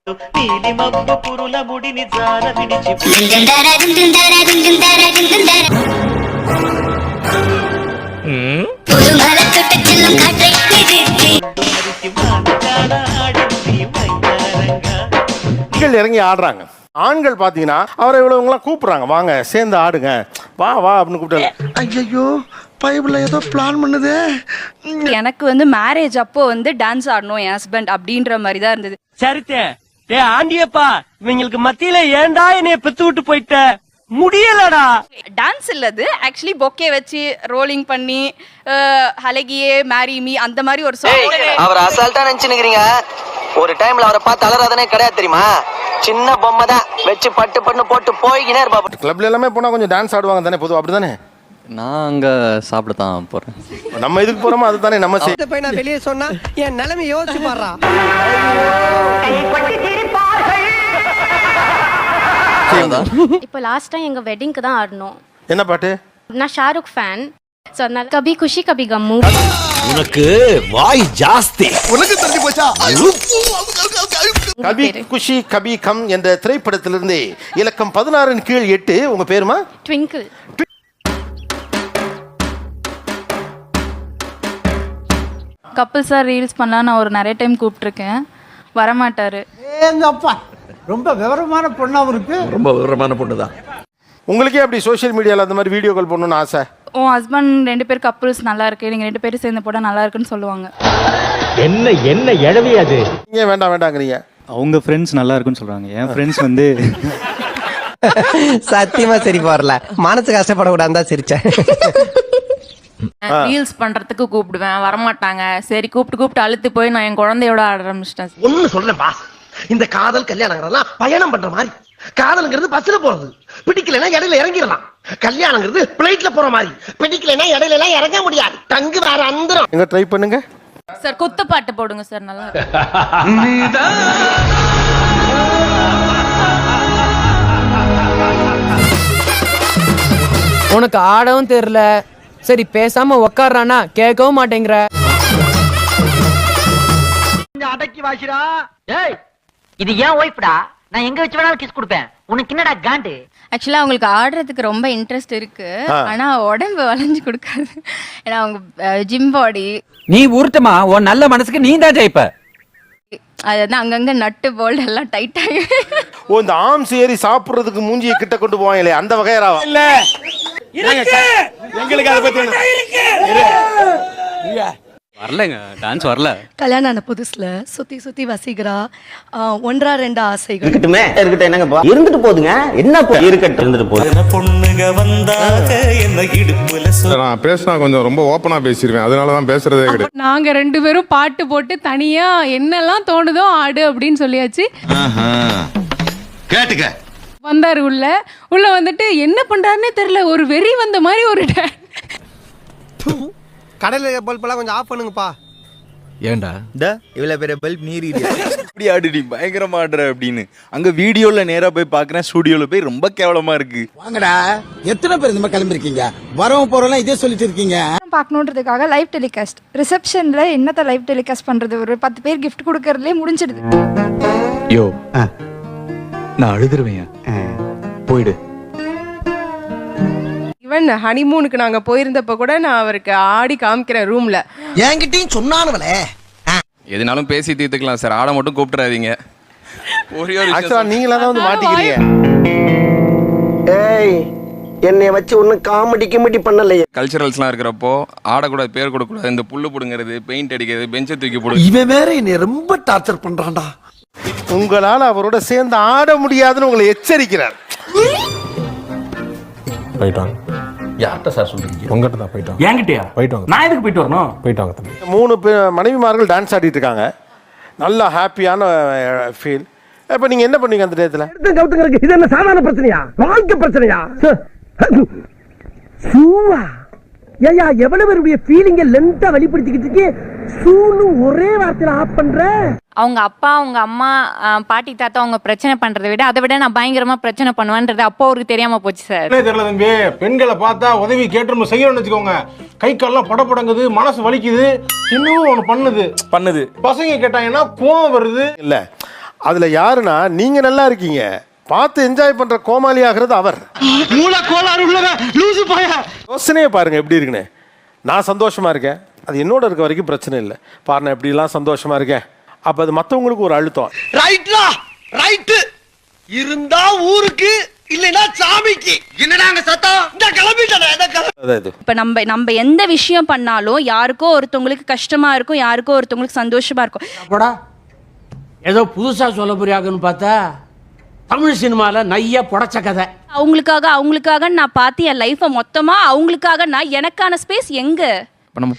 இறங்கி ஆடுறாங்க. ஆண்கள் பாத்தீங்கன்னா அவரை இவ்வளவுங்களாம் கூப்பிடுறாங்க, வாங்க சேர்ந்து ஆடுங்க, வா வா அப்படின்னு கூப்பிட்டு. ஐயோ பைபிள்ல ஏதோ பிளான் பண்ணுதே. எனக்கு வந்து மேரேஜ் அப்போ வந்து டான்ஸ் ஆடணும் என் ஹஸ்பண்ட் அப்படின்ற மாதிரி தான் இருந்தது. சரித்தே ஆண்டியப்பா இவங்களுக்கு மத்தியில ஏன்டா என்னைய பெத்து விட்டு போயிட்ட, முடியலடா. டான்ஸ் இல்லது ஆக்சுவலி பொக்கே வச்சு ரோலிங் பண்ணி ஹலகியே மேரி மீ அந்த மாதிரி ஒரு சாங். அவர் அசால்ட்டா நினைச்சுக்கிறீங்க, ஒரு டைம்ல அவரை பார்த்து அலறாதனே கிடையாது தெரியுமா. சின்ன பொம்மை தான் வச்சு பட்டு பண்ணு போட்டு போய்கினே இருப்பா. கிளப்ல எல்லாமே போனா கொஞ்சம் டான்ஸ் ஆடுவாங்க தானே பொதுவா, அப்படிதானே? நான் அங்க சாப்பிட தான் போறேன். நம்ம இதுக்கு போறோமா அதுதானே நம்ம போய் நான் வெளியே சொன்னா என் நிலைமை யோசிச்சு பாடுறா. இப்போ லாஸ்ட் டைம் எங்க வெட்டிங்க்கு தான் ஆடணும். என்ன பாட்டு? நான் ஷாருக் ஃபேன், சோ அதனால கபி குஷி கபி கம்மு. உனக்கு வாய் ஜாஸ்தி. உனக்கு தெரிஞ்சு போச்சா? கபி குஷி கபி கம் என்ற திரைப்படத்திலிருந்து இலக்கம் 16 கீழ் 8. உங்க பேருமா? ட்விங்கிள். கப்பிள்ஸா ரீல்ஸ் பண்ணலாம் நான் ஒரு நிறைய டைம் கூப்பிட்டுருக்கேன், வரமாட்டாரு. எங்க அப்பா ரொம்ப விவரமான பொண்ணா இருக்கு. ரொம்ப விவரமான பொண்ணு தான். உங்களுக்கே அப்படி சோஷியல் மீடியால அந்த மாதிரி வீடியோக்கள் பண்ணணும்னு ஆசை? உன் ஹஸ்பண்ட் 2 பேர் கப்பிள்ஸ் நல்லா இருக்கு, நீங்க 2 பேரும் சேர்ந்து போட நல்லா இருக்குன்னு சொல்லுவாங்க. என்ன என்ன எழவி அது? நீங்க வேண்டாம் வேண்டாங்கிறீங்க. அவங்க ஃப்ரெண்ட்ஸ் நல்லா இருக்குன்னு சொல்றாங்க. என் ஃப்ரெண்ட்ஸ் வந்து சத்தியமா சரி வரல, மனசு கஷ்டப்படக்கூடாது சிரிச்சேன். ரீல்ஸ் பண்றதுக்கு கூப்பிடுவேன், வரமாட்டாங்க. சரி கூப்பிட்டு அழுத்து போய் நான் என் குழந்தையோட ஆட ஆரம்பிச்சிட்டேன். ஒண்ணு சொல்றேன் பாஸ், இந்த காதல் கல்யாணம் பயணம் பண்ற மாதிரி. காதல்ங்கிறது பஸ்ல போறது, பிடிக்கலன்னா இடையில இறங்கிடலாம். கல்யாணங்கிறது பிளைட்ல போற மாதிரி, பிடிக்கலன்னா இடையில எல்லாம் இறங்க முடியாது, தங்கு வேற அந்தரம். எங்க ட்ரை பண்ணுங்க சார், குத்து பாட்டு போடுங்க சார், நல்லா உனக்கு ஆடவும் தெரியல, சரி பேசாம உக்காடுறானா கேட்கவும் மாட்டேங்கிற. அடக்கி வாசிடா. ஏய் இது ஏன் ஒய்ஃப்டா, நான் எங்க வச்சு வேணாலும் கிஸ் கொடுப்பேன், உனக்கு என்னடா காண்டு? ஆக்சுவலா அவங்களுக்கு ஆடுறதுக்கு ரொம்ப இன்ட்ரெஸ்ட் இருக்கு, ஆனா உடம்பு வளைஞ்சு கொடுக்காது. ஏன்னா அவங்க ஜிம் பாடி. நீ ஊர்த்தமா உன் நல்ல மனசுக்கு நீ தான் ஜெயிப்ப. அது வந்து அங்கங்க நட்டு போல்ட் எல்லாம் டைட் ஆகி. ஓ, இந்த ஆம்ஸ் ஏறி சாப்பிடுறதுக்கு மூஞ்சியை கிட்ட கொண்டு போவாங்களே அந்த வகையராவா? இல்ல எங்களுக்கு அதை பத்தி வரலங்க, டான்ஸ் வரல. கல்யாணம் ஆன புதுசுல சுத்தி வசிக்கிறா 1-2 ஆசைகள். இருக்கட்டுமே இருக்கட்டும், என்னங்க இருந்துட்டு போதுங்க, என்ன இருக்கட்டும் இருந்துட்டு போகுது. பொண்ணுங்க வந்தாக என்ன இடுப்புல நான் பேசினா கொஞ்சம் ரொம்ப ஓப்பனா பேசிடுவேன், அதனாலதான் பேசுறதே கிடையாது. நாங்க 2 பேரும் பாட்டு போட்டு தனியா என்னெல்லாம் தோணுதோ ஆடு அப்படின்னு சொல்லியாச்சு. கேட்டுக்க வந்தாரு உள்ள வந்துட்டு என்ன பண்றாருன்னே தெரியல, ஒரு வெறி வந்த மாதிரி ஒரு கடையில பல்பெல்லாம் கொஞ்சம் ஆஃப் பண்ணுங்கப்பா. ஏண்டா இவ்வளவு பெரிய பல்ப் நீர் இப்படி ஆடுடி பயங்கரமா ஆடுற அப்படின்னு அங்க வீடியோல நேரா போய் பாக்குறேன், ஸ்டுடியோல போய் ரொம்ப கேவலமா இருக்கு. வாங்கடா, எத்தனை பேர் இந்த மாதிரி கிளம்பிருக்கீங்க, வரவும் போறோம்லாம் இதே சொல்லிட்டு இருக்கீங்க. பார்க்கணுன்றதுக்காக லைவ் டெலிகாஸ்ட், ரிசப்ஷன்ல என்னத்த லைவ் டெலிகாஸ்ட் பண்றது, ஒரு 10 பேர் கிஃப்ட் கொடுக்கறதுலே முடிஞ்சிடுது. யோ நான் அழுதுருவேன், போயிடு. ஈவன் ஹனிமூனுக்கு நாங்க போயிருந்தப்ப கூட நான் அவருக்கு ஆடி காமிக்கிறேன் ரூம்ல. என்கிட்டயும் சொன்னானுவலே. எதுனாலும் பேசி தீர்த்துக்கலாம் சார், ஆட மட்டும் கூப்பிட்டுறாதீங்க. ஆக்சுவலா நீங்களா தான் வந்து மாட்டிக்கிறீங்க. ஏய் என்னைய வச்சு ஒன்னும் காமெடி கிமெடி பண்ணலையே. கல்ச்சரல்ஸ்லாம் இருக்கிறப்போ ஆடக்கூடாது, பேர் கொடுக்கூடாது, இந்த புல்லு புடுங்கிறது, பெயிண்ட் அடிக்கிறது, பெஞ்சை தூக்கி போடு. இவன் வேற என்னை ரொம்ப டார்ச்சர் பண்றான்டா. உங்களால் அவரோட சேர்ந்து ஆட முடியாதுன்னு உங்களை எச்சரிக்கிறார். போயிட்டாங்க. யார்கிட்ட சார் சொல்றீங்க? உங்ககிட்ட தான் போயிட்டோம். என்கிட்டயா? போயிட்டோம். நான் எதுக்கு போயிட்டு வரணும்? போயிட்டாங்க தம்பி. 3 மனைவிமார்கள் டான்ஸ் ஆடிட்டு இருக்காங்க, நல்லா ஹாப்பியான ஃபீல். இப்ப நீங்க என்ன பண்ணீங்க அந்த நேரத்துல? இது என்ன சாதாரண பிரச்சனையா, வாழ்க்கை பிரச்சனையா? சூவா ஏயா எவ்வளவு பேருடைய ஃபீலிங்க லென்த்தா வெளிப்படுத்திக்கிட்டு இருக்கே, சூன்னு ஒரே வார்த்தையில ஆஃப் பண்ற. அவங்க அப்பா அவங்க அம்மா பாட்டி தாத்தா அவங்க பிரச்சனை பண்றதை விட அதை விட நான் பயங்கரமா பிரச்சனை பண்ணுவேன்றது அப்போ அவருக்கு தெரியாம போச்சு சார். தெரியல தம்பி, பெண்களை பார்த்தா உதவி கேட்டு செய்யணும்னு வச்சுக்கோங்க, கை கால்லாம் படபடங்குது, மனசு வலிக்குது, இன்னும் ஒண்ணு பண்ணுது. பசங்க கேட்டாங்கன்னா கோவம் வருது. இல்ல அதுல யாருன்னா நீங்க நல்லா இருக்கீங்க, பார்த்து என்ஜாய் பண்ற கோமாளி ஆகிறது அவர். யோசனையே பாருங்க எப்படி இருக்குன்னு. நான் சந்தோஷமா இருக்கேன், அது என்னோட இருக்க வரைக்கும் பிரச்சனை இல்லை. பாருங்க எப்படிலாம் சந்தோஷமா இருக்கேன், அப்ப அது மற்றவங்களுக்கு ஒரு அழுத்தம். ரைட்லா ரைட்டு இருந்தா ஊருக்கு இல்லைன்னா சாமிக்கு. என்னடா அங்க சத்தம்? இந்த கிளம்பிட்டேன். இப்ப நம்ம எந்த விஷயம் பண்ணாலும் யாருக்கோ ஒருத்தவங்களுக்கு கஷ்டமா இருக்கும், யாருக்கோ ஒருத்தவங்களுக்கு சந்தோஷமா இருக்கும். போடா, ஏதோ புதுசா சொல்ல புரியாதுன்னு பார்த்தா தமிழ் சினிமால நைய புடச்ச கதை. அவங்களுக்காக நான் பார்த்து என் லைஃபை மொத்தமா அவங்களுக்காக நான் எனக்கான ஸ்பேஸ் எங்க? இப்போ நம்ம